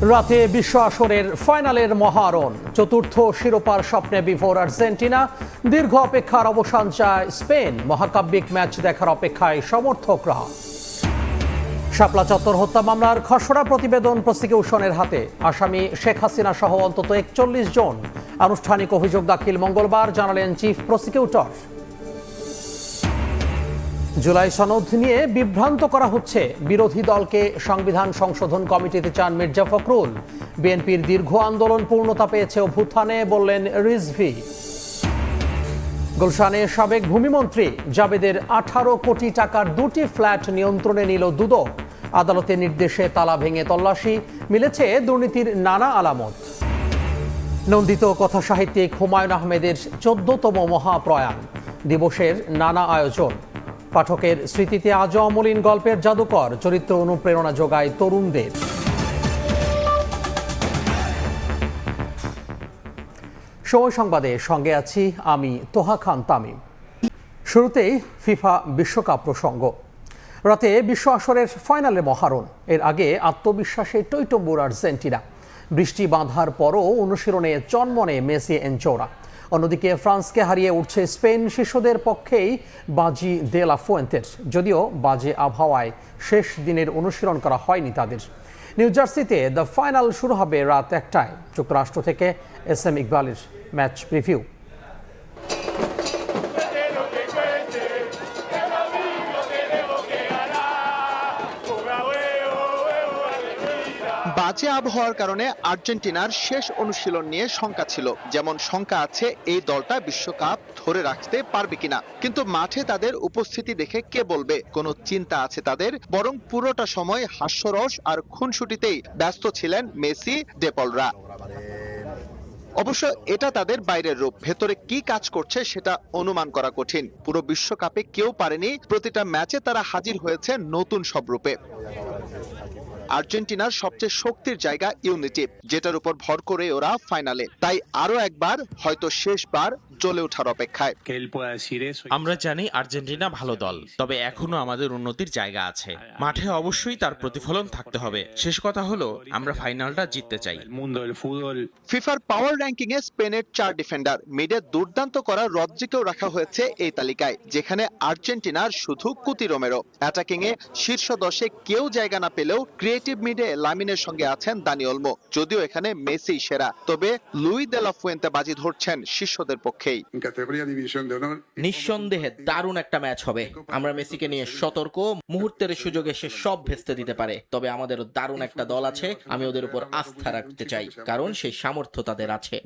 রাতে বিশ্ব আসরের ফাইনালের মহারণ, চতুর্থ শিরোপার স্বপ্নে বিভোর আর্জেন্টিনা। দীর্ঘ অপেক্ষার অবসান চায় স্পেন। মহাকাব্যিক ম্যাচ দেখার অপেক্ষায় সমর্থকরা। শাপলা চত্বর হত্যা মামলার খসড়া প্রতিবেদন প্রসিকিউশনের হাতে। আসামি শেখ হাসিনা সহ অন্তত ৪১ জন। আনুষ্ঠানিক অভিযোগ দাখিল মঙ্গলবার, জানালেন চিফ প্রসিকিউটর। জুলাই সনদ নিয়ে বিভ্রান্ত করা হচ্ছে, বিরোধী দলকে সংবিধান সংশোধন কমিটিতে চান মির্জা ফখরুল। বিএনপির দীর্ঘ আন্দোলন পূর্ণতা পেয়েছে অভ্যুত্থানে, বললেন রিজভী। গুলশানে সাবেক ভূমিমন্ত্রী জাবেদের ১৮ কোটি টাকার দুটি ফ্ল্যাট নিয়ন্ত্রণে নিল দুদক। আদালতের নির্দেশে তালা ভেঙে তল্লাশি, মিলেছে দুর্নীতির নানা আলামত। নন্দিত কথা সাহিত্যিক হুমায়ুন আহমেদের ১৪তম মহাপ্রয়াণ দিবসের নানা আয়োজন। পাঠকের স্মৃতিতে আজও অমলিন গল্পের জাদুকর, চরিত্র অনুপ্রেরণা যোগায় তরুণদের। সময় সংবাদে সঙ্গে আছি আমি তোহা খান তামিম। শুরুতেই ফিফা বিশ্বকাপ প্রসঙ্গ। রাতে বিশ্ব আসরের ফাইনালে মহারণ। এর আগে আত্মবিশ্বাসে টইটম্বুর আর্জেন্টিনা। বৃষ্টি বাঁধার পরও অনুশীলনে চনমনে মেসি এনচোরা। অন্যদিকে ফ্রান্সকে হারিয়ে উঠছে স্পেন। শিশুদের পক্ষেই বাজি দে লা ফুয়েন্তের, যদিও বাজে আবহাওয়ায় শেষ দিনের অনুশীলন করা হয়নি তাদের। নিউ জার্সিতে দ্য ফাইনাল শুরু হবে রাত ১টায়। যুক্তরাষ্ট্র থেকে SM ইকবালের ম্যাচ প্রিভিউ। বাজে আবহাওয়ার কারণে আর্জেন্টিনার শেষ অনুশীলন নিয়ে শঙ্কা ছিল, যেমন শঙ্কা আছে এই দলটা বিশ্বকাপ ধরে রাখতে পারবে কিনা। কিন্তু মাঠে তাদের উপস্থিতি দেখে কে বলবে কোনো চিন্তা আছে তাদের? বরং পুরোটা সময় হাস্যরস আর খুনসুটিতেই ব্যস্ত ছিলেন মেসি, ডেপলরা। অবশ্য এটা তাদের বাইরের রূপ, ভেতরে কি কাজ করছে সেটা অনুমান করা কঠিন। পুরো বিশ্বকাপে কেউ পারেনি, প্রতিটা ম্যাচে তারা হাজির হয়েছে নতুন সব রূপে। আর্জেন্টিনার সবচেয়ে শক্তির জায়গা ইউনিটি, যেটার উপর ভর করে ওরা ফাইনালে। তাই আরো একবার, হয়তো শেষবার জ্বলে ওঠার অপেক্ষায়। আমরা জানি আর্জেন্টিনা ভালো দল, তবে এখনো আমাদের উন্নতির জায়গা আছে। মাঠে অবশ্যই তার প্রতিফলন থাকতে হবে। শেষ কথা হলো, আমরা ফাইনালটা জিততে চাই। ফিফার পাওয়ার র্যাঙ্কিং এ স্পেনের 4 ডিফেন্ডার, মিডে দুর্দান্ত করা রদ্রিকেও রাখা হয়েছে এই তালিকায়, যেখানে আর্জেন্টিনার শুধু কুতি রোমেরো। অ্যাটাকিং এ শীর্ষ 10-এ কেউ জায়গা না পেলেও ক্রিয়েটিভ মিডে লামিনের সঙ্গে আছেন দানি ওলমো। যদিও এখানে মেসি সেরা, তবে লুই দে লা ফুয়েন্তে বাজি ধরছেন শিষ্যদের পক্ষেই। নিঃসন্দেহে দারুণ একটা ম্যাচ হবে। আমরা মেসিকে নিয়ে সতর্ক, মুহূর্তের সুযোগে সে সব ভেস্তে দিতে পারে। তবে আমাদেরও দারুণ একটা দল আছে, আমি ওদের উপর আস্থা রাখতে চাই, কারণ সেই সামর্থ্য তাদের আছে।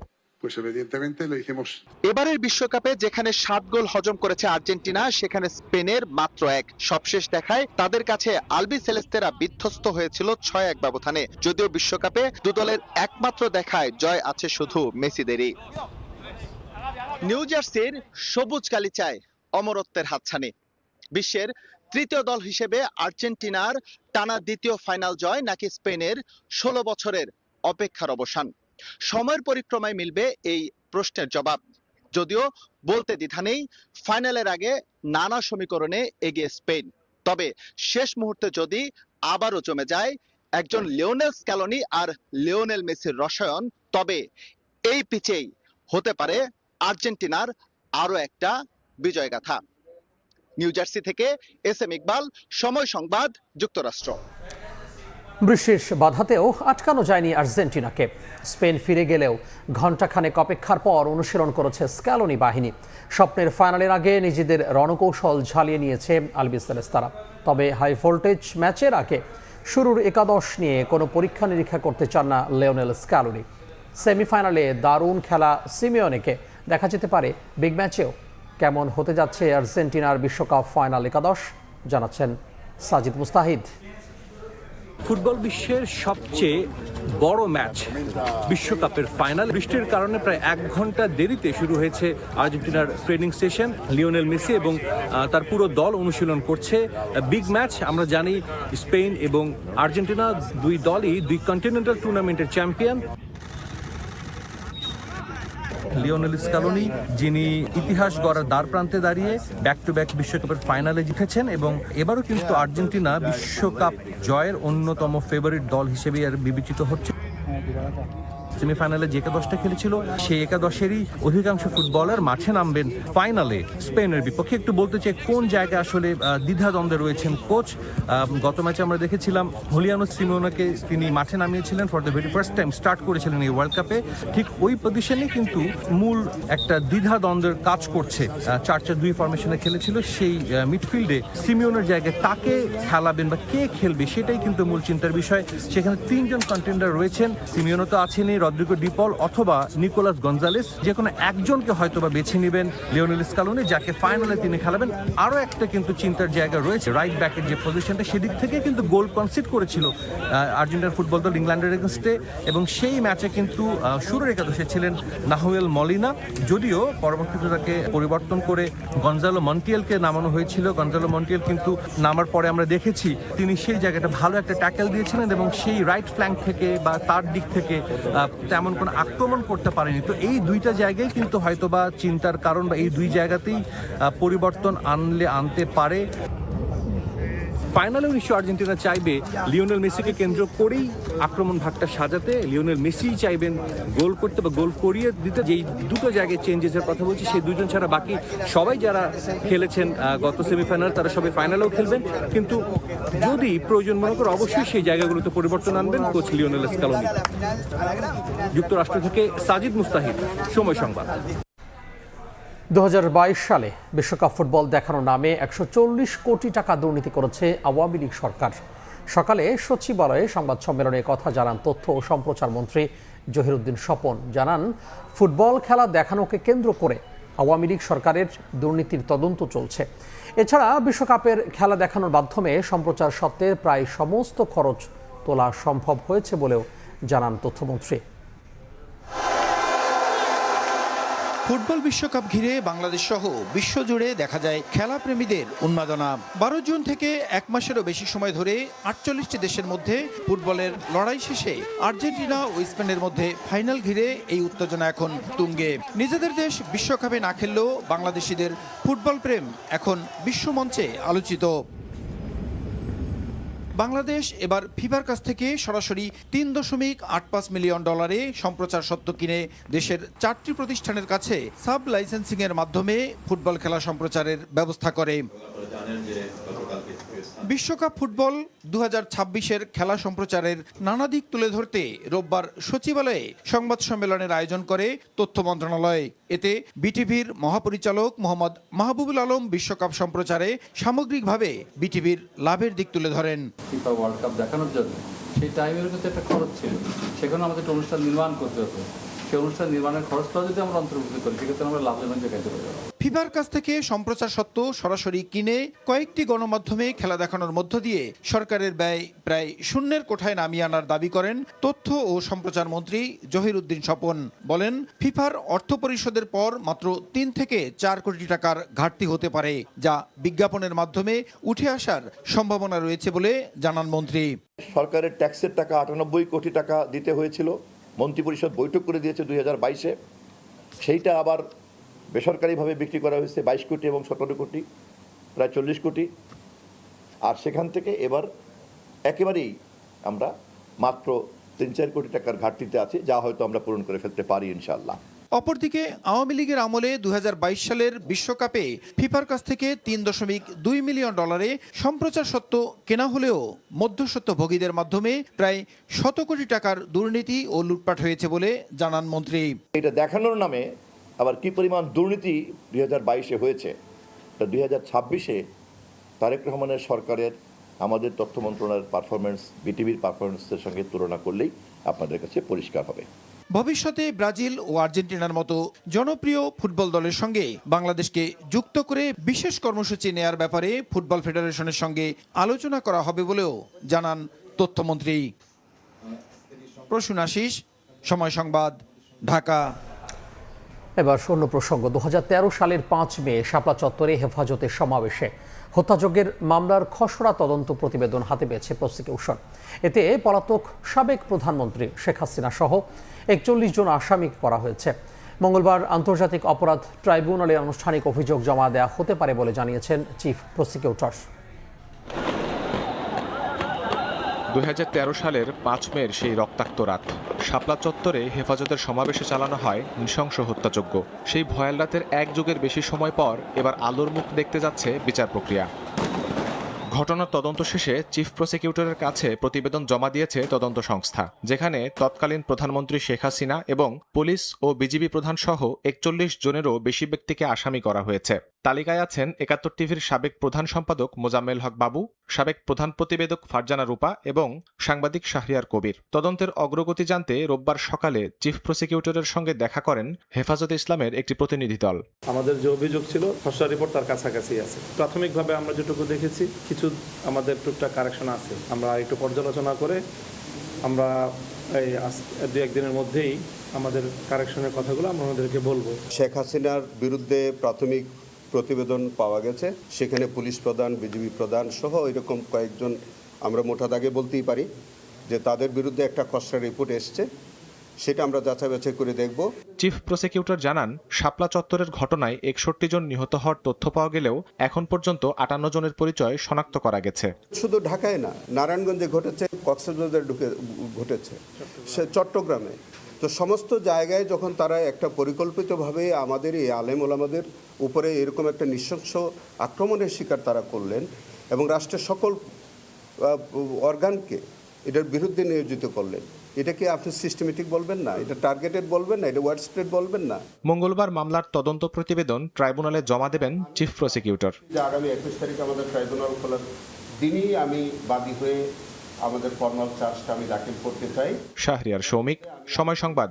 এবারের বিশ্বকাপে যেখানে 7 গোল হজম করেছে আর্জেন্টিনা, সেখানে স্পেনের মাত্র 1। সবশেষ দেখায় তাদের কাছে আলবি সেলেস্তেরা বিধ্বস্ত হয়েছিল 6-1 ব্যবধানে। যদিও বিশ্বকাপে দু দলের একমাত্র দেখায় জয় আছে শুধু মেসিদেরই। নিউ জার্সির সবুজ গালিচায় অমরত্বের হাতছানি। বিশ্বের তৃতীয় দল হিসেবে আর্জেন্টিনার টানা দ্বিতীয় ফাইনাল জয়, নাকি স্পেনের 16 বছরের অপেক্ষার অবসান? সময়ের পরিক্রমায় মিলবে এই প্রশ্নের জবাব। যদিও বলতে দ্বিধা নেই, ফাইনালের আগে নানা সমীকরণে এগিয়ে স্পেন। তবে শেষ মুহূর্তে যদি আবারও জমে যায় একজন লিওনেল স্ক্যালোনি আর লিওনেল মেসির রসায়ন, তবে এই পিচেই হতে পারে আর্জেন্টিনার আরো একটা বিজয়গাথা। নিউ জার্সি থেকে SM ইকবাল, সময় সংবাদ, যুক্তরাষ্ট্র। বৃষ্টির বাধাতেও আটকানো যায়নি আর্জেন্টিনাকে। স্পেন ফিরে গেলেও ঘণ্টাখানেক অপেক্ষার পর অনুশীলন করেছে স্ক্যালোনি বাহিনী। স্বপ্নের ফাইনালের আগে নিজেদের রণকৌশল ঝালিয়ে নিয়েছে আলবিসেলেস্তারা। তবে হাই ভোল্টেজ ম্যাচের আগে শুরুর একাদশ নিয়ে কোনো পরীক্ষা নিরীক্ষা করতে চান না লিওনেল স্ক্যালোনি। সেমিফাইনালে দারুণ খেলা সিমিওনেকে দেখা যেতে পারে বিগ ম্যাচেও। কেমন হতে যাচ্ছে আর্জেন্টিনার বিশ্বকাপ ফাইনাল একাদশ, জানাচ্ছেন সাজিদ মুস্তাহিদ। ফুটবল বিশ্বের সবচেয়ে বড় ম্যাচ বিশ্বকাপের ফাইনাল বৃষ্টির কারণে প্রায় 1 ঘন্টা দেরিতে শুরু হয়েছে আর্জেন্টিনার ট্রেনিং সেশন। লিওনেল মেসি এবং তার পুরো দল অনুশীলন করছে। বিগ ম্যাচ, আমরা জানি স্পেন এবং আর্জেন্টিনা দুই দলই 2 কন্টিনেন্টাল টুর্নামেন্টের চ্যাম্পিয়ন। লিওনেল স্ক্যালোনি, যিনি ইতিহাস গড়ার দ্বার প্রান্তে দাঁড়িয়ে ব্যাক টু ব্যাক বিশ্বকাপের ফাইনালে জিতেছেন এবং এবারও কিন্তু আর্জেন্টিনা বিশ্বকাপ জয়ের অন্যতম ফেভারিট দল হিসেবে আর বিবেচিত হচ্ছে। সেমিফাইনালে যে একাদশটা খেলেছিল সেই একাদশেরই অধিকাংশ ফুটবলার মাঠে নামবেন ফাইনালে স্পেনের বিপক্ষে। একটু বলতে চাই কোন জায়গায় আসলে দ্বিধাদ্বন্দ্বে রয়েছেন কোচ। গত ম্যাচে আমরা দেখেছিলাম হুলিয়ানো সিমিওনেকে তিনি মাঠে নামিয়েছিলেন for the very first time, start করেছিলেন এই ওয়ার্ল্ড কাপে। ঠিক ওই পজিশনে কিন্তু মূল একটা দ্বিধাদ্বন্দ্বের কাজ করছে। 4-4-2 ফরমেশনে খেলেছিল, সেই মিডফিল্ডে সিমিওনের জায়গায় কাকে খেলাবেন বা কে খেলবে সেটাই কিন্তু মূল চিন্তার বিষয়। সেখানে 3 জন কন্টেন্ডার রয়েছেন, সিমিওনো তো আছেনই, রদ্রিগো ডিপল অথবা নিকোলাস গঞ্জালেস, যে কোনো একজনকে হয়তো বা বেছে নেবেন লিওনেল স্কালোনি, যাকে ফাইনালে তিনি খেলাবেন। আরও একটা কিন্তু চিন্তার জায়গা রয়েছে রাইট ব্যাকের যে পজিশনটা, সেদিক থেকে কিন্তু গোল কনসিড করেছিল আর্জেন্টিনার ফুটবল দল ইংল্যান্ডের এগেনস্টে, এবং সেই ম্যাচে কিন্তু শুরুর একাদশে ছিলেন নাহুয়েল মলিনা, যদিও পরবর্তীতে তাকে পরিবর্তন করে গঞ্জালো মন্টিয়েলকে নামানো হয়েছিল। গঞ্জালো মন্টিয়েল কিন্তু নামার পরে আমরা দেখেছি তিনি সেই জায়গাটা ভালো একটা ট্যাকেল দিয়েছিলেন এবং সেই রাইট ফ্ল্যাঙ্ক থেকে বা তার দিক থেকে তেমন কোনো আক্রমণ করতে পারেনি। তো এই দুইটা জায়গায় কিন্তু হয়তোবা চিন্তার কারণ, বা এই দুই জায়গাতেই পরিবর্তন আনতে পারে। ফাইনালেও নিশ্চয় আর্জেন্টিনা চাইবে লিওনেল মেসিকে কেন্দ্র করেই আক্রমণ ভাগটা সাজাতে। লিওনেল মেসিই চাইবেন গোল করতে বা গোল করিয়ে দিতে। যেই দুটো জায়গায় চেঞ্জেসের কথা বলছি, সেই দুজন ছাড়া বাকি সবাই যারা খেলেছেন গত সেমিফাইনাল তারা সবাই ফাইনালেও খেলবেন, কিন্তু যদি প্রয়োজন মনে করে অবশ্যই সেই জায়গাগুলোতে পরিবর্তন আনবেন কোচ লিওনেল স্কালোনি। যুক্তরাষ্ট্র থেকে সাজিদ মুস্তাহিদ, সময় সংবাদ। 2022 সালে বিশ্বকাপ ফুটবল দেখানোর নামে 140 কোটি টাকা দুর্নীতি করেছে আওয়ামী লীগ সরকার। সকালে সচিবালয়ে সংবাদ সম্মেলনে কথা জানান তথ্য ও সম্প্রচার মন্ত্রী জহিরুদ্দিন স্বপন। জানান, ফুটবল খেলা দেখানোকে কেন্দ্র করে আওয়ামী লীগ সরকারের দুর্নীতির তদন্ত চলছে। এছাড়া বিশ্বকাপের খেলা দেখানোর মাধ্যমে সম্প্রচার সত্ত্বের প্রায় সমস্ত খরচ তোলা সম্ভব হয়েছে বলেও জানান তথ্যমন্ত্রী। ফুটবল বিশ্বকাপ ঘিরে বাংলাদেশ সহ বিশ্বজুড়ে দেখা যায় খেলাপ্রেমীদের উন্মাদনা। 12 জুন থেকে 1 মাসেরও বেশি সময় ধরে 48টি দেশের মধ্যে ফুটবলের লড়াই শেষে আর্জেন্টিনা ও স্পেনের মধ্যে ফাইনাল ঘিরে এই উত্তেজনা এখন তুঙ্গে। নিজেদের দেশ বিশ্বকাপে না খেললেও বাংলাদেশিদের ফুটবল প্রেম এখন বিশ্বমঞ্চে আলোচিত। বাংলাদেশ এবার ফিফার কাছ থেকে সরাসরি $3.85 মিলিয়ন সম্প্রচার সত্ত্ব কিনে দেশের 4টি প্রতিষ্ঠানের কাছে সাব লাইসেন্সিং এর মাধ্যমে ফুটবল খেলা সম্প্রচারের ব্যবস্থা করে। বিশ্বকাপ ফুটবল 2026-এর খেলা সম্প্রচারের নানা দিক তুলে ধরতে রোববার সচিবালয়ে সংবাদ সম্মেলনের আয়োজন করে তথ্য মন্ত্রণালয়। এতে বিটিভির মহাপরিচালক মোহাম্মদ মাহবুবুল আলম বিশ্বকাপ সম্প্রচারে সামগ্রিকভাবে বিটিভির লাভের দিক তুলে ধরেন। ফিফা ওয়ার্ল্ড কাপ দেখানোর জন্য সেই টাইমের কিন্তু একটা খরচ ছিল, সেখানে আমাদের একটা অনুষ্ঠান নির্মাণ করতে হতো। সেই অনুষ্ঠান নির্মাণের খরচটাও যদি আমরা অন্তর্ভুক্ত করি, সেক্ষেত্রে আমরা লাভজনক জায়গায় চলে যাবো। ফিফার কাছ থেকে সম্প্রচার সত্ত্ব সরাসরি কিনে কয়েকটি গণমাধ্যমে খেলা দেখানোর মধ্য দিয়ে সরকারের ব্যয় প্রায় শূন্যের কোঠায় নামিয়ে আনার দাবি করেন তথ্য ও সম্প্রচার মন্ত্রী জহিরুদ্দিন স্বপন। বলেন, ফিফার অর্থ পরিশোধের পর মাত্র 3 থেকে 4 কোটি টাকার ঘাটতি হতে পারে, যা বিজ্ঞাপনের মাধ্যমে উঠে আসার সম্ভাবনা রয়েছে বলে জানান মন্ত্রী। সরকারের ট্যাক্সের টাকা 98 কোটি টাকা দিতে হয়েছিল, মন্ত্রিপরিষদ বৈঠক করে দিয়েছে 2022-এ। সেইটা আবার বেসরকারিভাবে বিক্রি করা হয়েছে 22 কোটি এবং 17 কোটি, প্রায় 40 কোটি। আর সেখান থেকে এবার একেবারেই আমরা মাত্র 3-4 কোটি টাকার ঘাটতিতে আছি, যা হয়তো আমরা পূরণ করে ফেলতে পারি ইনশাআল্লাহ। অপরদিকে আওয়ামী লীগের আমলে 2022 সালের বিশ্বকাপে ফিফার কাছ থেকে $3.2 মিলিয়ন সম্প্রচার সত্ত্ব কেনা হলেও মধ্যস্বত্বভোগীদের মাধ্যমে প্রায় 100 কোটি টাকার দুর্নীতি ও লুটপাট হয়েছে বলে জানান মন্ত্রী। এটা দেখানোর নামে আবার কি পরিমাণ দুর্নীতি 2022-এ হয়েছে, 2026-এ তারেক রহমানের সরকারের আমাদের তথ্য মন্ত্রণালয়ের পারফরমেন্স বিটিভির পারফরমেন্সের সঙ্গে তুলনা করলেই আপনাদের কাছে পরিষ্কার হবে। ভবিষ্যতে ব্রাজিল ও আর্জেন্টিনার মতো জনপ্রিয় ফুটবল দলের সঙ্গে বাংলাদেশকে যুক্ত করে বিশেষ কর্মসূচি নেয়ার ব্যাপারে ফুটবল ফেডারেশনের সঙ্গে আলোচনা করা হবে বলেও জানান তথ্যমন্ত্রী। প্রসূন আশিস, সময় সংবাদ, ঢাকা। এবার অন্য প্রসঙ্গ। 2013 সালের 5 মে শাপলা চত্বরে হেফাজতের সমাবেশে হত্যাযজ্ঞের মামলার খসড়া তদন্ত প্রতিবেদন হাতে পেয়েছে প্রসিকিউশন। এতে পলাতক সাবেক প্রধানমন্ত্রী শেখ হাসিনা সহ 41 জন আসামি করা হয়েছে। মঙ্গলবার আন্তর্জাতিক অপরাধ ট্রাইব্যুনালে আনুষ্ঠানিক অভিযোগ জমা দেওয়া হতে পারে বলে জানিয়েছেন চিফ প্রসিকিউটর। 2013 সালের 5 মের সেই রক্তাক্ত রাত শাপলা চত্বরে হেফাজতের সমাবেশে চালানো হয় নৃশংস হত্যাযজ্ঞ। সেই ভয়াল রাতের এক যুগের বেশি সময় পর এবার আলোর মুখ দেখতে যাচ্ছে বিচার প্রক্রিয়া। ঘটনার তদন্ত শেষে চিফ প্রসিকিউটরের কাছে প্রতিবেদন জমা দিয়েছে তদন্ত সংস্থা, যেখানে তৎকালীন প্রধানমন্ত্রী শেখ হাসিনা এবং পুলিশ ও বিজিবি প্রধান সহ 41 জনেরও বেশি ব্যক্তিকে আসামি করা হয়েছে। তালিকায় আছেন 71 টিভির সাবেক প্রধান সম্পাদক মোজাম্মেল হক বাবু, সাবেক প্রধান প্রতিবেদক ফারজানা রূপা এবং সাংবাদিক শাহরিয়ার কবির। তদন্তের অগ্রগতি জানতে রোববার সকালে চিফ প্রসিকিউটরের সঙ্গে দেখা করেন হেফাজতে ইসলামের একটি প্রতিনিধি দল। আমাদের যে অভিযোগ ছিল খসড়া রিপোর্ট তার কাছাকাছি আছে। প্রাথমিকভাবে আমরা যেটুকু দেখেছি কিছু আমাদের টুকটাক কারেকশন আছে। আমরা একটু পর্যালোচনা করে আমরা এই 2-1 দিনের মধ্যেই আমাদের কারেকশনের কথাগুলো আমরা ওনাদেরকে বলবো। শেখ হাসিনার বিরুদ্ধে প্রাথমিক প্রতিবেদন পাওয়া গেছে, সেখানে পুলিশ প্রধান, বিজিবি প্রধান সহ এরকম কয়েকজন আমরা মোটা দাগে বলতেই পারি যে তাদের বিরুদ্ধে একটা খসড়া রিপোর্ট এসছে, সেটা আমরা যাচাই বাছাই করে দেখব। চিফ প্রসিকিউটর জানান, শাপলা চত্বরের ঘটনায় 61 জন নিহত হওয়ার তথ্য পাওয়া গেলেও এখন পর্যন্ত 58 জনের পরিচয় শনাক্ত করা গেছে। শুধু ঢাকায় না, নারায়ণগঞ্জে ঘটেছে, কক্সবাজারে ঘটেছে, সে চট্টগ্রামে। তো সমস্ত জায়গায় যখন তারা একটা পরিকল্পিতভাবে আমাদের এই আলেম ওলামাদের উপরে এরকম একটা নৃশংস আক্রমণের শিকার তারা করলেন এবং রাষ্ট্রের সকল অর্গানকে এটার বিরুদ্ধে নিয়োজিত করলেন, এটাকে আপনি সিস্টেমেটিক বলবেন না, এটা টার্গেটেড বলবেন না, এটা ওয়ার্ড স্প্রেড বলবেন না। মঙ্গলবার মামলার তদন্ত প্রতিবেদন ট্রাইব্যুনালে জমা দেবেন চিফ প্রসিকিউটর। আগামী 21 তারিখ আমাদের ট্রাইব্যুনাল খোলার দিনই আমি বাদী হয়ে আমাদের ফর্মাল চার্জটা আমি দাখিল করতে চাই। শাহরিয়ার সৌমিক, সময় সংবাদ,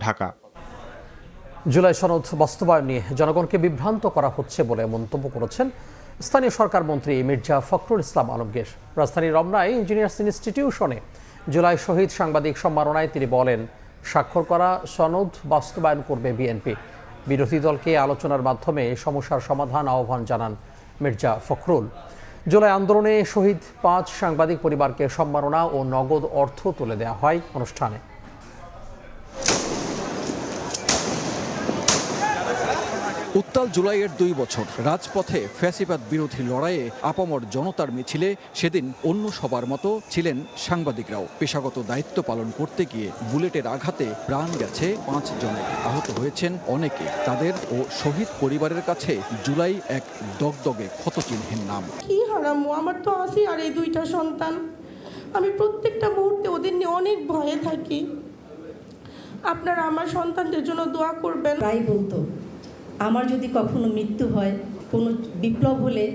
ঢাকা। জুলাই সনদ বাস্তবায়ন নিয়ে জনগণকে বিভ্রান্ত করা হচ্ছে বলে মন্তব্য করেছেন স্থানীয় সরকার মন্ত্রী মির্জা ফখরুল ইসলাম আলমগীর। রাজধানীর রমনায় ইঞ্জিনিয়ার্স ইনস্টিটিউশনে জুলাই শহীদ সাংবাদিক সম্মাননায় তিনি বলেন, স্বাক্ষর করা সনদ বাস্তবায়ন করবে বিএনপি। বিরোধী দলকে আলোচনার মাধ্যমে সমস্যার সমাধান আহ্বান জানান মির্জা ফখরুল। জুলাই আন্দোলনে শহীদ 5 সাংবাদিক পরিবারকে সম্মাননা ও নগদ অর্থ তুলে দেওয়া হয় অনুষ্ঠানে। উত্তাল জুলাইয়ের 2 বছর রাজপথে ফ্যাসিবাদ বিরোধী লড়াইয়ে আপামর জনতার মিছিলে সেদিন অন্য সবার মতো ছিলেন সাংবাদিকরাও। পেশাগত দায়িত্ব পালন করতে গিয়ে বুলেটের আঘাতে প্রাণ গেছে 5 জনের, আহত হয়েছেন অনেকে। তাদের ও শহীদ পরিবারের কাছে জুলাই এক দগদগে ক্ষতচিহ্নের নাম। কি হারামো, আমার তো আছে আর এই 2টা সন্তান। আমি প্রত্যেকটা মুহূর্তে ওদের নিয়ে অনেক ভয়ে থাকি। আপনারা আমার সন্তানদের জন্য দোয়া করবেন। তাই বলতো, আমার যদি কখনো মৃত্যু হয়, কোনো বিপ্লব হলে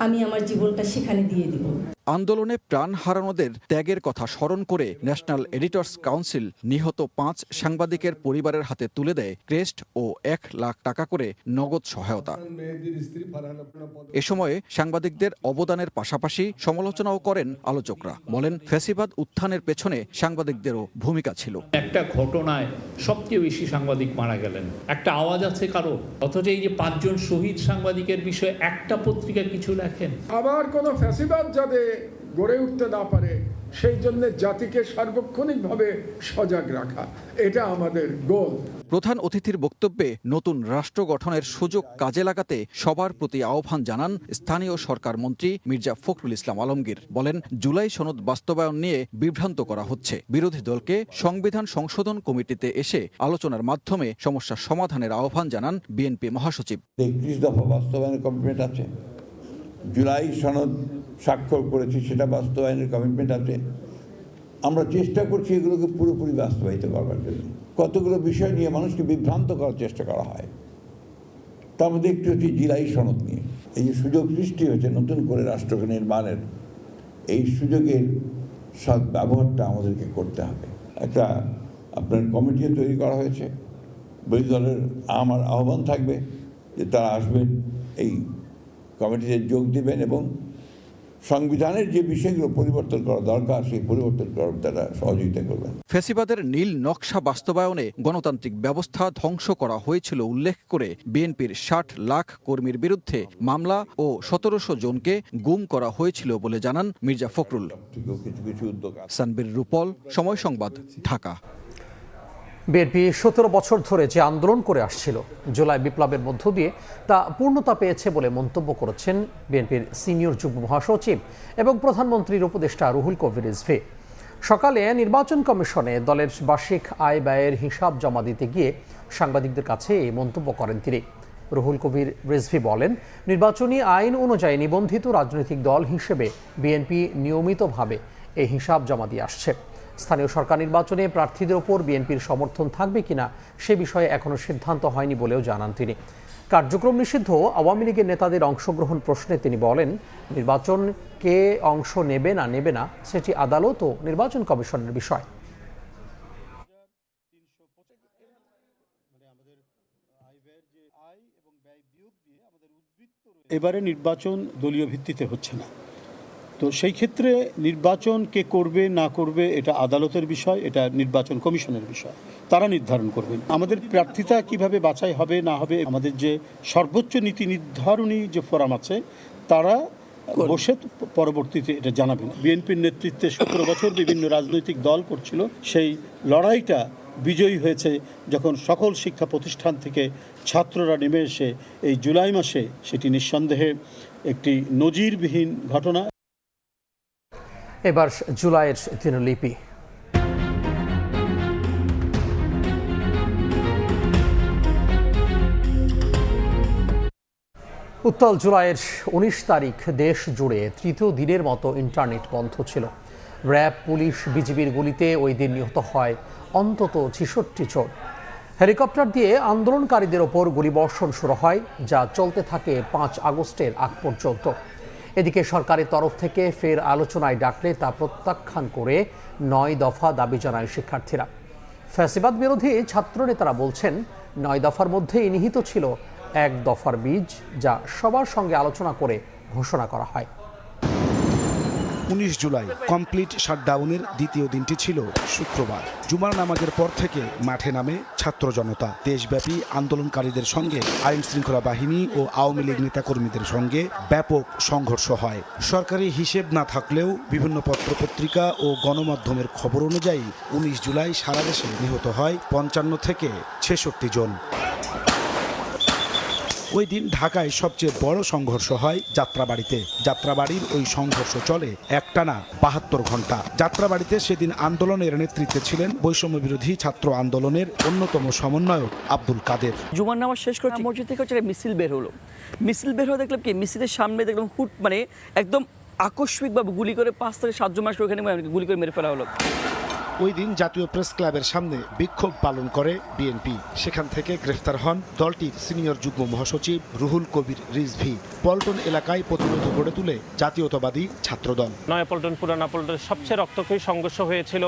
আমি আমার জীবনটা সেখানে দিয়ে দিব। আন্দোলনে প্রাণ হারানোদের ত্যাগের কথা স্মরণ করে ন্যাশনাল এডিটর্স কাউন্সিল নিহত 5 সাংবাদিকের পরিবারের হাতে তুলে দেয় ক্রেস্ট ও 1 লাখ টাকা করে নগদ সহায়তা। এ সময়ে সাংবাদিকদের অবদানের পাশাপাশি সমালোচনাও করেন আলোচকরা। বলেন, ফ্যাসিবাদ উত্থানের পেছনে সাংবাদিকদেরও ভূমিকা ছিল। একটা ঘটনায় সবচেয়ে বেশি সাংবাদিক মারা গেলেন, একটা আওয়াজ আছে কারো, অথচ এই যে 5 জন শহীদ সাংবাদিকের বিষয়ে একটা পত্রিকা কিছু লেখেন। আবার কোনো ফ্যাসিবাদ যাতে গড়ে উঠতে না পারে সেই জন্য জাতিকে সার্বক্ষণিকভাবে সজাগ রাখা, এটা আমাদের গোল। প্রধান অতিথির বক্তব্যে নতুন রাষ্ট্র গঠনের সুযোগ কাজে লাগাতে সবার প্রতি আহ্বান জানান স্থানীয় সরকার মন্ত্রী মির্জা ফখরুল ইসলাম আলমগীর। বলেন, জুলাই সনদ বাস্তবায়ন নিয়ে বিভ্রান্ত করা হচ্ছে। বিরোধী দলকে সংবিধান সংশোধন কমিটিতে এসে আলোচনার মাধ্যমে সমস্যা সমাধানের আহ্বান জানান বিএনপি মহাসচিব। 31 দফা বাস্তবায়নের কমিটমেন্ট আছে, জুলাই সনদ স্বাক্ষর করেছি, সেটা বাস্তবায়নের কমিটমেন্ট আছে। আমরা চেষ্টা করছি এগুলোকে পুরোপুরি বাস্তবায়িত করবার জন্য। কতগুলো বিষয় নিয়ে মানুষকে বিভ্রান্ত করার চেষ্টা করা হয়, তার মধ্যে একটি হচ্ছে জুলাই সনদ নিয়ে। এই যে সুযোগ সৃষ্টি হয়েছে নতুন করে রাষ্ট্র নির্মাণের, এই সুযোগের সৎ ব্যবহারটা আমাদেরকে করতে হবে। একটা আপনার কমিটিও তৈরি করা হয়েছে, বিরোধী দলের আমার আহ্বান থাকবে যে তারা আসবেন, এই কমিটিতে যোগ দেবেন এবং সংবিধানের যে বিষয়গুলো পরিবর্তন করা দরকার সেই পরিবর্তন করার তারা সহযোগিতা করবেন। ফ্যাসিবাদের নীল নকশা বাস্তবায়নে গণতান্ত্রিক ব্যবস্থা ধ্বংস করা হয়েছিল উল্লেখ করে বিএনপির 60 লাখ কর্মীর বিরুদ্ধে মামলা ও 1700 জনকে গুম করা হয়েছিল বলে জানান মির্জা ফখরুল। কিছু উদ্যোগ। সানবীর রূপল, সময় সংবাদ, ঢাকা। বিএনপি 17 বছর ধরে যে আন্দোলন করে আসছিল জুলাই বিপ্লবের মধ্য দিয়ে তা পূর্ণতা পেয়েছে বলে মন্তব্য করেছেন বিএনপির সিনিয়র যুগ্ম মহাসচিব এবং প্রধানমন্ত্রীর উপদেষ্টা রুহুল কবির রিজভী। সকালে নির্বাচন কমিশনে দলের বার্ষিক আয় ব্যয়ের হিসাব জমা দিতে গিয়ে সাংবাদিকদের কাছে এই মন্তব্য করেন তিনি। রুহুল কবির রিজভী বলেন, নির্বাচনী আইন অনুযায়ী নিবন্ধিত রাজনৈতিক দল হিসেবে বিএনপি নিয়মিতভাবে এই হিসাব জমা দিয়ে আসছে। স্থানীয় সরকার নির্বাচনে প্রার্থীদের ওপর বিএনপির সমর্থন থাকবে কিনা সে বিষয়ে এখনো সিদ্ধান্ত হয়নি বলেও জানান তিনি। কার্যক্রম নিষিদ্ধ আওয়ামী লীগের নেতাদের অংশগ্রহণ প্রশ্নে তিনি বলেন, নির্বাচন কে অংশ নেবে না সেটি আদালত ও নির্বাচন কমিশনের বিষয়। এবারে নির্বাচন দলীয় ভিত্তিতে হচ্ছে না, তো সেই ক্ষেত্রে নির্বাচন কে করবে না করবে এটা আদালতের বিষয়, এটা নির্বাচন কমিশনের বিষয়, তারা নির্ধারণ করবেন। আমাদের প্রার্থিতা কিভাবে বাছাই হবে না হবে আমাদের যে সর্বোচ্চ নীতি নির্ধারণী যে ফোরাম আছে তারা বসে পরবর্তীতে এটা জানাবেন। বিএনপির নেতৃত্বে 17 বছর বিভিন্ন রাজনৈতিক দল করছিল, সেই লড়াইটা বিজয়ী হয়েছে যখন সকল শিক্ষা প্রতিষ্ঠান থেকে ছাত্ররা নেমে এসে এই জুলাই মাসে, সেটি নিঃসন্দেহে একটি নজিরবিহীন ঘটনা। এবার জুলাইয়ের দিনলিপি। উত্তাল জুলাইয়ের 19 তারিখ দেশ জুড়ে তৃতীয় দিনের মতো ইন্টারনেট বন্ধ ছিল। র্যাব, পুলিশ, বিজিবির গুলিতে ওই দিন নিহত হয় অন্তত 66 জন। হেলিকপ্টার দিয়ে আন্দোলনকারীদের ওপর গুলিবর্ষণ শুরু হয়, যা চলতে থাকে 5 আগস্টের আগ পর্যন্ত। এদিকে সরকারের তরফ থেকে ফের আলোচনায় ডাকলে তা প্রত্যাখ্যান করে 9 দফা দাবি জানায় শিক্ষার্থীরা। ফ্যাসিবাদ বিরোধী ছাত্র নেতারা বলছেন, 9 দফার মধ্যেই নিহিত ছিল 1 দফার বীজ, যা সবার সঙ্গে আলোচনা করে ঘোষণা করা হয়। 19 জুলাই কমপ্লিট শাটডাউনের দ্বিতীয় দিনটি ছিল শুক্রবার। জুমার নামাজের পর থেকে মাঠে নামে ছাত্র জনতা। দেশব্যাপী আন্দোলনকারীদের সঙ্গে আইন শৃঙ্খলা বাহিনী ও আওয়ামী লীগ নেতাকর্মীদের সঙ্গে ব্যাপক সংঘর্ষ হয়। সরকারি হিসেব না থাকলেও বিভিন্ন পত্রপত্রিকা ও গণমাধ্যমের খবর অনুযায়ী 19 জুলাই সারা দেশে নিহত হয় 55 থেকে 66 জন। ওই দিন ঢাকায় সবচেয়ে বড় সংঘর্ষ হয় যাত্রাবাড়িতে। যাত্রাবাড়ির ওই সংঘর্ষ চলে একটানা 72 ঘন্টা। যাত্রাবাড়িতে সেদিন আন্দোলনের নেতৃত্বে ছিলেন বৈষম্য বিরোধী ছাত্র আন্দোলনের অন্যতম সমন্বয়ক আব্দুল কাদের। জুমার নামাজ শেষ করে মসজিদ থেকে হচ্ছে মিছিল বের হলো। মিছিল বের হয়ে দেখলাম কি মিছিলের সামনে দেখলাম হুট মানে একদম আকস্মিকভাবে গুলি করে 5 থেকে 7 জন মানুষ ওখানে গুলি করে মেরে ফেলা হলো। ওই দিন জাতীয় প্রেস ক্লাবের সামনে বিক্ষোভ পালন করে বিএনপি। সেখান থেকে গ্রেফতার হন দলটির সিনিয়র যুগ্ম মহাসচিব রুহুল কবির রিজভী। পল্টন এলাকায় প্রতিরোধ গড়ে তুলে জাতীয়তাবাদী ছাত্রদল। নয়াপল্টন পুরানা পল্টনের সবচেয়ে রক্তক্ষয়ী সংঘর্ষ হয়েছিল।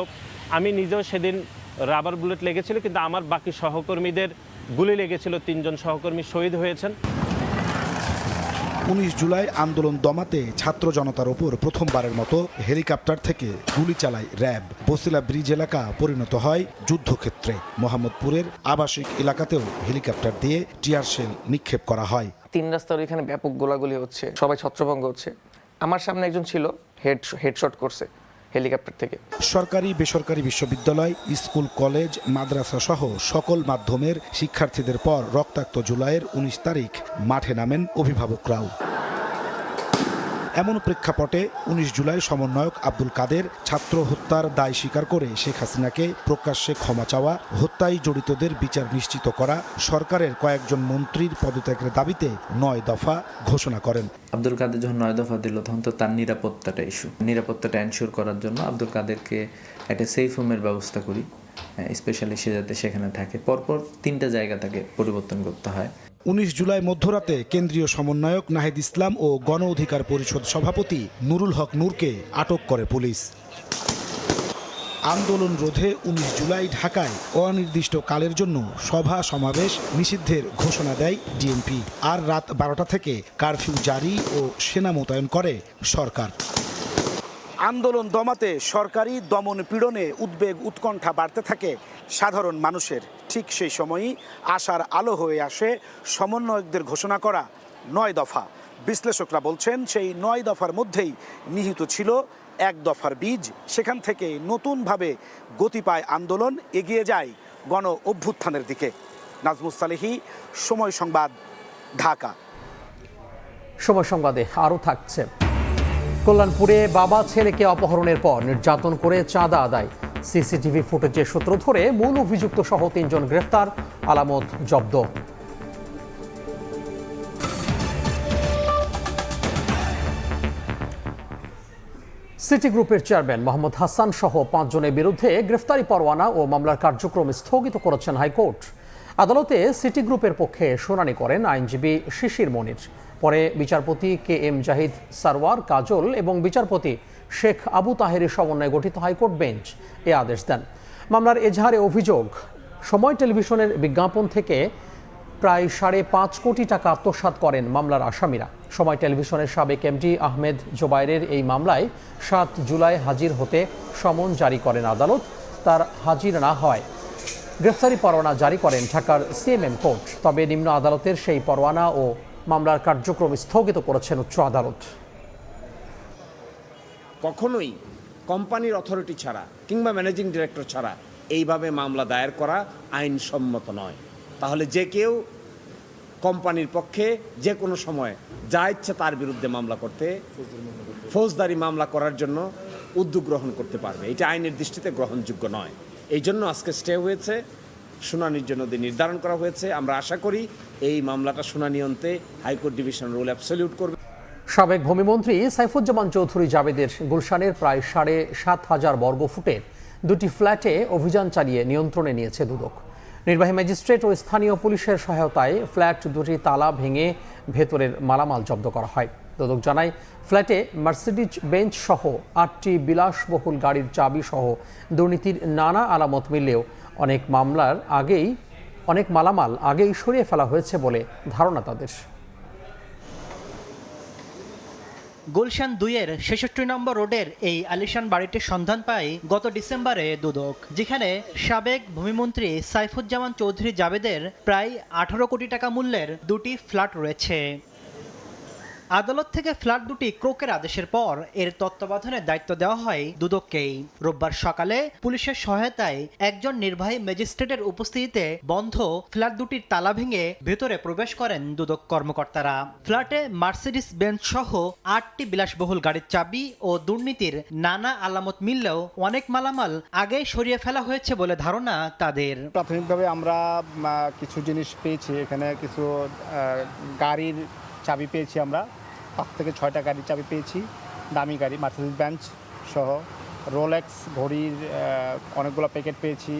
আমি নিজেও সেদিন রাবার বুলেট লেগেছিল, কিন্তু আমার বাকি সহকর্মীদের গুলি লেগেছিল। 3 জন সহকর্মী শহীদ হয়েছেন। 19 জুলাই আন্দোলন দমাতে ছাত্র জনতার ওপর প্রথমবারের মতো হেলিকপ্টার থেকে গুলি চালায় র্যাব। বসিলা ব্রিজ এলাকা পরিণত হয় যুদ্ধক্ষেত্রে। মোহাম্মদপুরের আবাসিক এলাকাতেও হেলিকপ্টার দিয়ে টিয়ার শেল নিক্ষেপ করা হয়। 3 রাস্তার এখানে ব্যাপক গোলাগুলি হচ্ছে, সবাই ছত্রভঙ্গ হচ্ছে। আমার সামনে একজন ছিল, হেডশট করছে হেলিকপ্টার থেকে। সরকারি বেসরকারি বিশ্ববিদ্যালয়, স্কুল, কলেজ, মাদ্রাসা সহ সকল মাধ্যমের শিক্ষার্থীদের পর রক্তাক্ত জুলাইয়ের 19 তারিখ মাঠে নামেন অভিভাবকরাও। এমন প্রেক্ষাপটে 19 জুলাই সমন্বয়ক আব্দুল কাদের ছাত্র হত্যার দায় স্বীকার করে শেখ হাসিনাকে প্রকাশ্যে ক্ষমা চাওয়া, হত্যায় জড়িতদের বিচার নিশ্চিত করা, সরকারের কয়েকজন মন্ত্রীর পদত্যাগের দাবিতে 9 দফা ঘোষণা করেন। আব্দুল কাদের যখন 9 দফা দিল তখন তো তার নিরাপত্তাটা ইস্যু। নিরাপত্তাটা এনশিওর করার জন্য আব্দুল কাদেরকে একটা সেফ হোমের ব্যবস্থা করি, স্পেশালি সে যাতে সেখানে থাকে। পরপর 3টা জায়গা তাকে পরিবর্তন করতে হয়। 19 জুলাই মধ্যরাতে কেন্দ্রীয় সমন্বয়ক নাহিদ ইসলাম ও গণ অধিকার পরিষদ সভাপতি নুরুল হক নূরকে আটক করে পুলিশ। আন্দোলন রোধে 19 জুলাই ঢাকায় অনির্দিষ্ট কালের জন্য সভা সমাবেশ নিষিদ্ধের ঘোষণা দেয় ডিএমপি। আর রাত 12টা থেকে কারফিউ জারি ও সেনা মোতায়েন করে সরকার। আন্দোলন দমাতে সরকারি দমন পীড়নে উদ্বেগ উৎকণ্ঠা বাড়তে থাকে সাধারণ মানুষের। ঠিক সেই সময়ই আশার আলো হয়ে আসে সমন্বয়কদের ঘোষণা করা 9 দফা। বিশ্লেষকরা বলছেন সেই 9 দফার মধ্যেই নিহিত ছিল 1 দফার বীজ। সেখান থেকে নতুনভাবে গতি পায় আন্দোলন, এগিয়ে যায় গণ অভ্যুত্থানের দিকে। নাজমুস সালেহী, সময় সংবাদ, ঢাকা। সময় সংবাদে আরও থাকছে। কল্যাণপুরে বাবা ছেলেকে অপহরণের পর নির্যাতন করে চাঁদা আদায়, সিসিটিভি ফুটেজের সূত্র ধরে মূল অভিযুক্ত সহ 3 জন গ্রেফতার, আলামত জব্দ। সিটি গ্রুপের চেয়ারম্যান মোহাম্মদ হাসান সহ 5 জনের বিরুদ্ধে গ্রেফতারি পরোয়ানা ও মামলার কার্যক্রম স্থগিত করেছেন হাইকোর্ট। আদালতে সিটি গ্রুপের পক্ষে শুনানি করেন আইনজীবী শিশির মনির। পরে বিচারপতি KM জাহিদ সারওয়ার কাজল এবং বিচারপতি শেখ আবু তাহেরের সমন্বয়ে গঠিত হাইকোর্ট বেঞ্চ এ আদেশ দেন। মামলার এজাহারে অভিযোগ, সময় টেলিভিশনের বিজ্ঞাপন থেকে প্রায় 5.5 কোটি টাকা আত্মসাৎ করেন মামলার আসামিরা। সময় টেলিভিশনের সাবেক MD আহমেদ জোবায়েরের এই মামলায় 7 জুলাই হাজির হতে সমন জারি করেন আদালত। তার হাজির না হয় গ্রেফতারি পরোয়ানা জারি করেন ঢাকার CMM কোর্ট। তবে নিম্ন আদালতের সেই পরোয়ানা ও মামলার কার্যক্রম স্থগিত করেছেন উচ্চ আদালত। কখনোই কোম্পানির অথরিটি ছাড়া কিংবা ম্যানেজিং ডিরেক্টর ছাড়া এইভাবে মামলা দায়ের করা আইনসম্মত নয়। তাহলে যে কেউ কোম্পানির পক্ষে যে কোনো সময় যা ইচ্ছে তার বিরুদ্ধে মামলা করতে, ফৌজদারি মামলা করার জন্য উদ্যোগ গ্রহণ করতে পারবে। এটা আইনের দৃষ্টিতে গ্রহণযোগ্য নয়। এই জন্য আজকে স্টে হয়েছে, শুনানির জন্য দিন নির্ধারণ করা হয়েছে। আমরা আশা করি এই মামলাটা শুনানি অন্তে হাইকোর্ট ডিভিশন রুল অ্যাবসলিউট করবে। সাবেক ভূমিমন্ত্রী সাইফুজ্জামান চৌধুরী জাবেদের গুলশানের প্রায় 7,500 বর্গফুটের 2টি ফ্ল্যাটে অভিযান চালিয়ে নিয়ন্ত্রণে নিয়েছে দুদক। নির্বাহী ম্যাজিস্ট্রেট ও স্থানীয় পুলিশের সহায়তায় ফ্ল্যাট 2টি তালা ভেঙে ভেতরের মালামাল জব্দ করা হয়। দুদক জানায়, ফ্ল্যাটে মার্সিডিজ বেঞ্চ সহ 8টি বিলাসবহুল গাড়ির চাবি সহ দুর্নীতির নানা আলামত মিললেও অনেক মালামাল আগেই সরিয়ে ফেলা হয়েছে বলে ধারণা তাদের। গুলশান 2-এর 66 নম্বর রোডের এই আলিশান বাড়িটির সন্ধান পায় গত ডিসেম্বরে দুদক, যেখানে সাবেক ভূমিমন্ত্রী সাইফুজ্জামান চৌধুরী জাবেদের প্রায় 18 কোটি টাকা মূল্যের 2টি ফ্ল্যাট রয়েছে। আদালত থেকে ফ্ল্যাট 2টি ক্রোকের আদেশের পর এর তত্ত্বাবধানের দায়িত্ব দেওয়া হয় দুদককেই। রোববার সকালে পুলিশের সহায়তায় একজন নির্বাহী ম্যাজিস্ট্রেটের উপস্থিতিতে বন্ধ ফ্ল্যাট 2টির তালা ভেঙে ভেতরে প্রবেশ করেন দুদক কর্মকর্তারা। ফ্ল্যাটে মার্সিডিজ বেঞ্চ সহ 8টি বিলাসবহুল গাড়ির চাবি ও দুর্নীতির নানা আলামত মিললেও অনেক মালামাল আগেই সরিয়ে ফেলা হয়েছে বলে ধারণা তাদের। প্রাথমিকভাবে আমরা কিছু জিনিস পেয়েছি, এখানে কিছু গাড়ির চাবি পেয়েছি, আমরা 5 থেকে 6টা গাড়ির চাবি পেয়েছি, দামি গাড়ি মার্সিডিজ বেঞ্চ সহ, রোলেক্স ঘড়ির অনেকগুলো প্যাকেট পেয়েছি,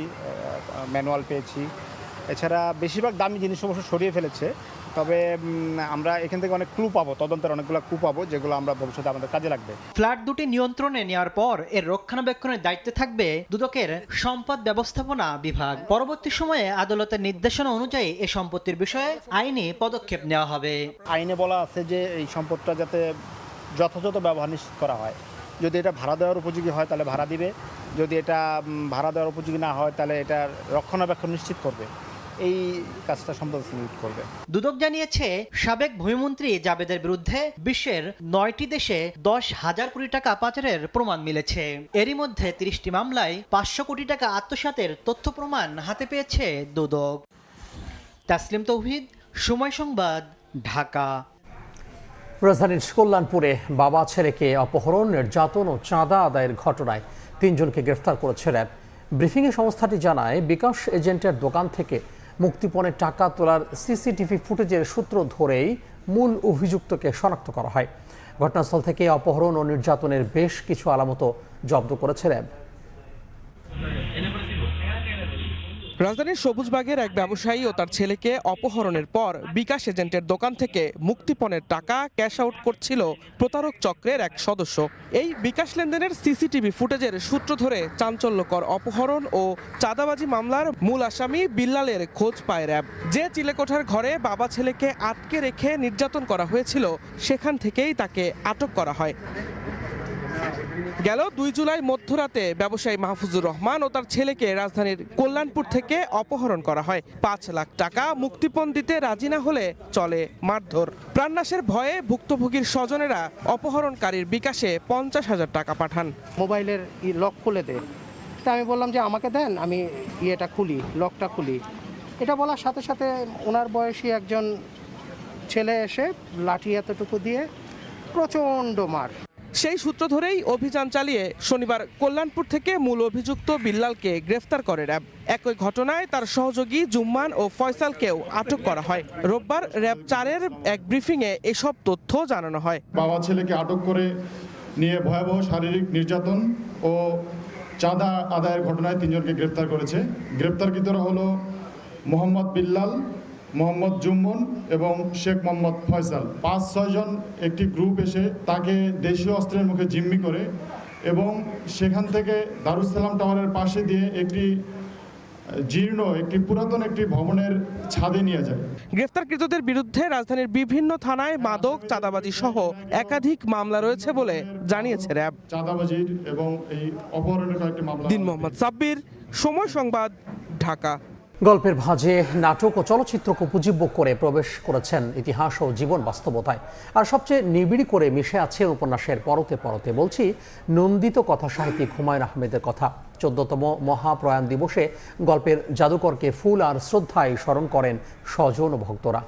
ম্যানুয়াল পেয়েছি। এছাড়া বেশিরভাগ দামি জিনিস অবশ্য সরিয়ে ফেলেছে। তবে আমরা এখান থেকে অনেক ক্লু পাবো, তদন্তের অনেকগুলো ক্লু পাবো, যেগুলো আমরা ভবিষ্যতে আমাদের কাজে লাগবে। ফ্ল্যাট 2টি নিয়ন্ত্রণে নেওয়ার পর এর রক্ষণাবেক্ষণের দায়িত্বে থাকবে দুদকের সম্পদ ব্যবস্থাপনা বিভাগ। পরবর্তী সময়ে আদালতের নির্দেশনা অনুযায়ী এই সম্পত্তির বিষয়ে আইনি পদক্ষেপ নেওয়া হবে। আইনে বলা আছে যে এই সম্পদটা যাতে যথাযথ ব্যবহার নিশ্চিত করা হয়। যদি এটা ভাড়া দেওয়ার উপযোগী হয় তাহলে ভাড়া দিবে, যদি এটা ভাড়া দেওয়ার উপযোগী না হয় তাহলে এটা রক্ষণাবেক্ষণ নিশ্চিত করবে, এই কাজটা সম্পদ করবে। দুদক জানিয়েছে, সাবেক ভূমিমন্ত্রী জাবেদের বিরুদ্ধে বিশ্বের 9টি দেশে 10,000 কোটি টাকা পাচারের প্রমাণ মিলেছে। এরই মধ্যে 30টি মামলায় 500 কোটি টাকা আত্মসাতের তথ্য প্রমাণ হাতে পেয়েছে দুদক। তাসলিম তৌহিদ, সময় সংবাদ, ঢাকা। রাজধানীর কল্যাণপুরে বাবা ছেলেকে অপহরণ, নির্যাতন ও চাঁদা আদায়ের ঘটনায় 3 জনকে গ্রেফতার করেছে র্যাব। ব্রিফিংয়ে সংস্থাটি জানায়, বিকাশ এজেন্টের দোকান থেকে মুক্তিপণের টাকা তোলার সিসিটিভি ফুটেজের সূত্র ধরেই মূল অভিযুক্তকে শনাক্ত করা হয়। ঘটনাস্থল থেকে অপহরণ ও নির্যাতনের বেশ কিছু আলামত জব্দ করেছে র্যাব। রাজধানীর সবুজবাগের এক ব্যবসায়ী ও তার ছেলেকে অপহরণের পর বিকাশ এজেন্টের দোকান থেকে মুক্তিপণের টাকা ক্যাশ আউট করছিল প্রতারক চক্রের এক সদস্য। এই বিকাশ লেনদেনের সিসিটিভি ফুটেজের সূত্র ধরে চাঞ্চল্যকর অপহরণ ও চাঁদাবাজি মামলার মূল আসামি বিল্লালের খোঁজ পায় র্যাব। যে চিলেকোঠার ঘরে বাবা ছেলেকে আটকে রেখে নির্যাতন করা হয়েছিল, সেখান থেকেই তাকে আটক করা হয়। গেল 2 জুলাই মধ্যরাতে ব্যবসায়ী মাহফুজুর রহমান ও তার ছেলেকে রাজধানীর কল্যাণপুর থেকে অপহরণ করা হয়। 5 লাখ টাকা মুক্তিপণ দিতে রাজি না হলে চলে মারধর। প্রাণনাশের ভয়ে ভুক্তভোগীর স্বজনেরা অপহরণকারীর বিকাশে 50,000 টাকা পাঠান। মোবাইলের লক খুলে দে, তা আমি বললাম যে আমাকে দেন, আমি ইয়েটা খুলি, লকটা খুলি। এটা বলার সাথে সাথে ওনার বয়সী একজন ছেলে এসে লাঠি এতটুকু দিয়ে প্রচণ্ড মার। সেই সূত্র ধরেই অভিযান চালিয়ে শনিবার কল্যাণপুর থেকে মূল অভিযুক্ত বিল্লালকে গ্রেফতার করে র্যাব। একই ঘটনায় তার সহযোগী জুম্মান ও ফয়সালকেও আটক করা হয়। রোববার র্যাব 4-এর এক ব্রিফিংয়ে এসব তথ্য জানানো হয়। বাবা ছেলেকে আটক করে নিয়ে ভয়াবহ শারীরিক নির্যাতন ও চাঁদা আদায়ের ঘটনায় 3 জনকে গ্রেপ্তার করেছে। গ্রেপ্তারকৃতরা হলো মোহাম্মদ বিল্লাল, মোহাম্মদ জুম্মন এবং শেখ মোহাম্মদ ফয়সাল। 5-6 জন একটি গ্রুপ এসে তাকে দেশীয় অস্ত্রের মুখে জিম্মি করে এবং সেখান থেকে দারুসালাম টাওয়ারের পাশে দিয়ে একটি পুরাতন একটি ভবনের ছাদে নিয়ে যায়। গ্রেফতারকৃতদের বিরুদ্ধে রাজধানীর বিভিন্ন থানায় মাদক, চাঁদাবাজি সহ একাধিক মামলা রয়েছে বলে জানিয়েছে র্যাব। চাঁদাবাজির এবং এই অপহরণের কয়েকটি মামলা। দিন মোহাম্মদ সাব্বির, সময় সংবাদ, ঢাকা। গল্পের ভাঁজে নাটক ও চলচ্চিত্রকে উপজীব্য করে প্রবেশ করেছেন ইতিহাস ও জীবন বাস্তবতায়। আর সবচেয়ে নিবিড় করে মিশে আছে উপন্যাসের পরতে পরতে। বলছি নন্দিত কথা সাহিত্যিক হুমায়ুন আহমেদের কথা। 14তম মহাপ্রয়াণ দিবসে গল্পের জাদুকরকে ফুল আর শ্রদ্ধায় স্মরণ করেন স্বজন ও ভক্তরা।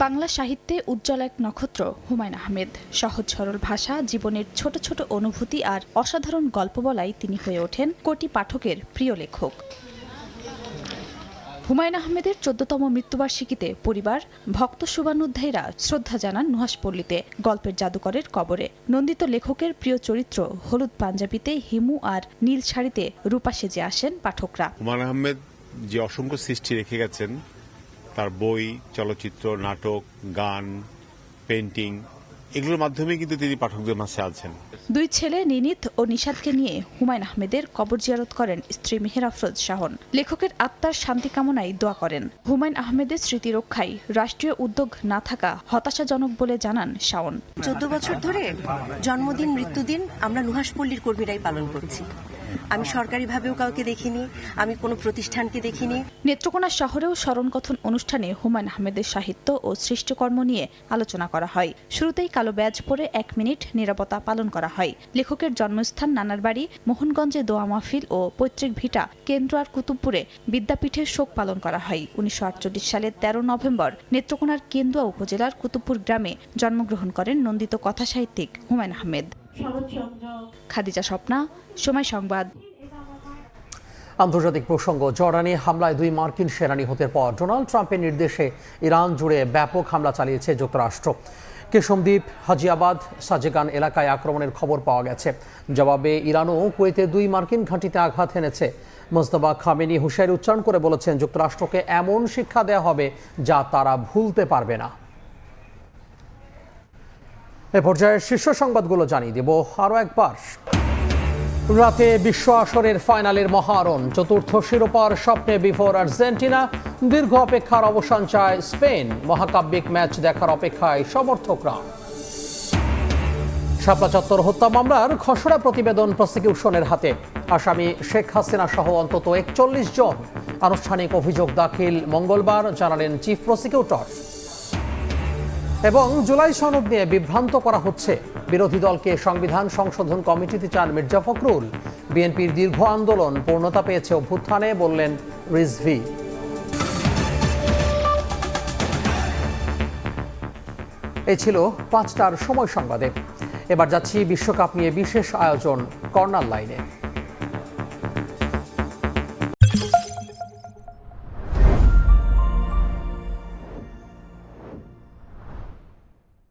বাংলা সাহিত্যে উজ্জ্বল এক নক্ষত্র হুমায়ুন আহমেদ। সহজ সরল ভাষা, জীবনের ছোট ছোট অনুভূতি আর অসাধারণ গল্প বলাই তিনি হয়ে ওঠেন কোটি পাঠকের প্রিয় লেখক। হুমায়ুন আহমেদের 14তম মৃত্যুবার্ষিকীতে পরিবার, ভক্ত শুভানুধ্যায়ীরা শ্রদ্ধা জানান নুহাশপল্লীতে গল্পের জাদুকরের কবরে। নন্দিত লেখকের প্রিয় চরিত্র হলুদ পাঞ্জাবিতে হিমু আর নীল শাড়িতে রূপা সেজে আসেন পাঠকরা। হুমায়ুন আহমেদ যে অসংখ্য সৃষ্টি রেখে গেছেন, তার বই, চলচ্চিত্র, নাটক, গান, পেন্টিং, এগুলোর মাধ্যমে কিন্তু তিনি পাঠকদের মাঝে আছেন। 2 ছেলে নিনিত ও নিশাদকে নিয়ে হুমায়ুন আহমেদের কবর জিয়ারত করেন স্ত্রী মেহের আফরোজ শাহন। লেখকের আত্মার শান্তি কামনায় দোয়া করেন। হুমায়ুন আহমেদের স্মৃতি রক্ষায় রাষ্ট্রীয় উদ্যোগ না থাকা হতাশাজনক বলে জানান শাওন। 14 বছর ধরে জন্মদিন, মৃত্যুদিন আমরা নুহাশপল্লীর কর্মীরাই পালন করছি। আমি সরকারিভাবেও কাউকে দেখিনি, আমি কোনো প্রতিষ্ঠানকে দেখিনি। নেত্রকোনা শহরেও স্মরণকথন অনুষ্ঠানে হুমায়ুন আহমেদের সাহিত্য ও সৃষ্টিকর্ম নিয়ে আলোচনা করা হয়। শুরুতেই কালো ব্যাজ পরে 1 মিনিট নীরবতা পালন করা হয়। লেখকের জন্মস্থান নানার বাড়ি মোহনগঞ্জে দোয়া মাহফিল ও পৈতৃক ভিটা কেন্দ্র আর কুতুবপুরে বিদ্যাপীঠের শোক পালন করা হয়। 1948 সালের 13 নভেম্বর নেত্রকোনার কেন্দুয়া উপজেলার কুতুবপুর গ্রামে জন্মগ্রহণ করেন নন্দিত কথা সাহিত্যিক হুমায়ুন আহমেদ। খাদিজা স্বপ্না, সময় সংবাদ। আন্তর্জাতিক প্রসঙ্গ। জর্ডানে হামলায় 2 মার্কিন সেনা নিহতের পর ডোনাল্ড ট্রাম্পের নির্দেশে ইরান জুড়ে ব্যাপক হামলা চালিয়েছে যুক্তরাষ্ট্র। কেশমদ্বীপ, হাজিয়াবাদ, সাজেগান এলাকায় আক্রমণের খবর পাওয়া গেছে। জবাবে ইরানও কুয়েতে 2 মার্কিন ঘাঁটিতে আঘাত এনেছে। মোস্তফা খামেনি হুঁশিয়ারি উচ্চারণ করে বলেছেন, যুক্তরাষ্ট্রকে এমন শিক্ষা দেওয়া হবে যা তারা ভুলতে পারবে না। এ পর্যায়ে শীর্ষ সংবাদগুলো জানিয়ে দেব আরও একবার। রাতে বিশ্ব আসরের ফাইনালের মহারণ, 4র্থ শিরোপার স্বপ্নে বিভোর আর্জেন্টিনা। দীর্ঘ অপেক্ষার অবসান চায় স্পেন। মহাকাব্যিক ম্যাচ দেখার অপেক্ষায় সমর্থকরা। শাপলা চত্বর হত্যা মামলার খসড়া প্রতিবেদন প্রসিকিউশনের হাতে। আসামি শেখ হাসিনা সহ অন্তত 41 জন। আনুষ্ঠানিক অভিযোগ দাখিল মঙ্গলবার, জানালেন চিফ প্রসিকিউটর। এবং জুলাই সনদ নিয়ে বিভ্রান্ত করা হচ্ছে। বিরোধী দলকে সংবিধান সংশোধন কমিটিতে চান মির্জা ফখরুল। বিএনপির দীর্ঘ আন্দোলন পূর্ণতা পেয়েছে অভ্যুত্থানে, বললেন রিজভী। এই ছিল 5টার সময় সংবাদে। এবার যাচ্ছি বিশ্বকাপ নিয়ে বিশেষ আয়োজন কর্নার লাইনে।